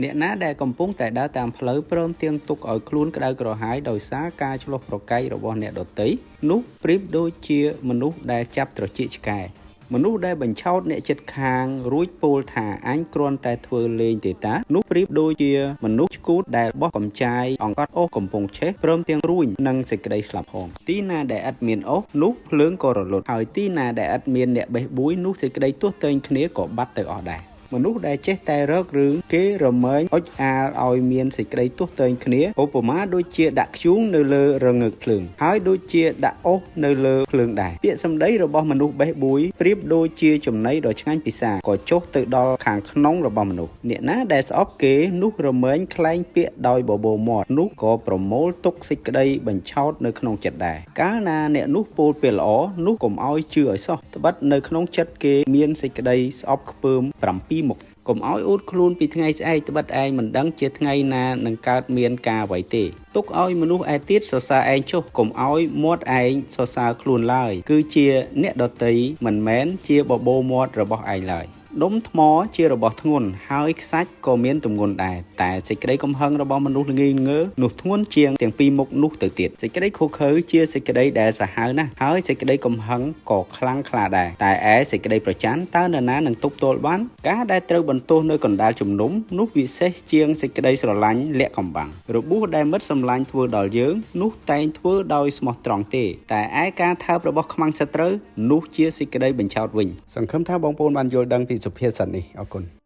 អ្នកណាដែលកំពុងតែដើរតាមផ្លូវព្រមទាំងទុកឲ្យខ្លួនក្តៅក្រហាយដោយសារការឆ្លោះប្រកែករបស់អ្នកដទៃនោះប្រៀបដូចជាមនុស្សដែលចាប់ត្រចៀកឆ្កែមនុស្សដែលបញ្ឆោតអ្នកជិតខាងរួចពោលថាអញគ្រាន់តែធ្វើលេងទេតានោះប្រៀបដូចជាមនុស្សឆ្កួតដែលបោះកំចាយអង្កត់អូសកំពុងឆេះព្រមទាំងរួញនឹងសេចក្តីស្លាប់ផងទីណាដែលឥតមានអូសនោះភ្លើងក៏រលត់ហើយទីណាដែលឥតមានអ្នកបេះបួយនោះសេចក្តីទោះទែងគ្នាក៏បាត់ទៅអស់ដែរមនុស្សដែលចេះតែរករឿងគេរមែងអុចអាលឲ្យមានសេចក្តីទោះទែងគ្នាឧបមាដូចជាដាក់ធ្យូងនៅលើរងើកភ្លើងហើយដូចជាដាក់អុសនៅលើភ្លើងដែរពាក្យសម្ដីរបស់មនុស្សបេះបួយប្រៀបដូចជាចំណីដ៏ឆ្ងាញ់ពិសាក៏ចុះទៅដល់ខាងក្នុងរបស់មនុស្សអ្នកណាដែលស្អប់គេនោះរមែងខ្លែងពាក្យដោយបបោមាត់នោះក៏ប្រមូលទុកសេចក្តីបញ្ឆោតនៅក្នុងចិត្តដែរកាលណាអ្នកនោះពោលពាក្យល្អនោះកុំឲ្យជឿឲ្យសោះត្បិតនៅក្នុងចិត្តគេមានសេចក្តីស្អប់ខ្ពើម7មុខកុំឲ្យអួតខ្លួនពីថ្ងៃស្អែកត្បិតឯងមិនដឹងជាថ្ងៃណានឹងកើតមានការអ្វីទេទុកឲ្យមនុស្សឯទៀតសរសើរឯងចុះកុំឲ្យមាត់ឯងសរសើរខ្លួនឡើយគឺជាអ្នកដតីមិនមែនជាបបោមាត់របស់ឯងឡើយដុំថ្មជារបស់ធ្ងន់ហើយខ្សាច់ក៏មានទម្ងន់ដែរតែសេចក្តីកំហឹងរបស់មនុស្សល្ងីល្ងើនោះធ្ងន់ជាងទាំងពីរមុខនោះទៅទៀតសេចក្តីខុសខើជាសេចក្តីដែលសាហាវណាស់ហើយសេចក្តីកំហឹងក៏ខ្លាំងក្លាដែរតែឯសេចក្តីប្រច័ណ្ឌតើនរណានឹងទប់ទល់បានការដែលត្រូវបន្ទោសនៅកណ្ដាលជំនុំនោះវិសេសជាងសេចក្តីស្រឡាញ់លាក់កំបាំងរបួសដែលមិត្តសម្លាញ់ធ្វើដល់យើងនោះតែងធ្វើដោយស្មោះត្រង់ទេតែឯការថើបរបស់ខ្មាំងសត្រូវនោះជាសេចក្តីបញ្ឆោតវិញសង្ឃឹមថាបងប្អូនបានយល់ដឹងពីសុភាសិតនេះអរគុណ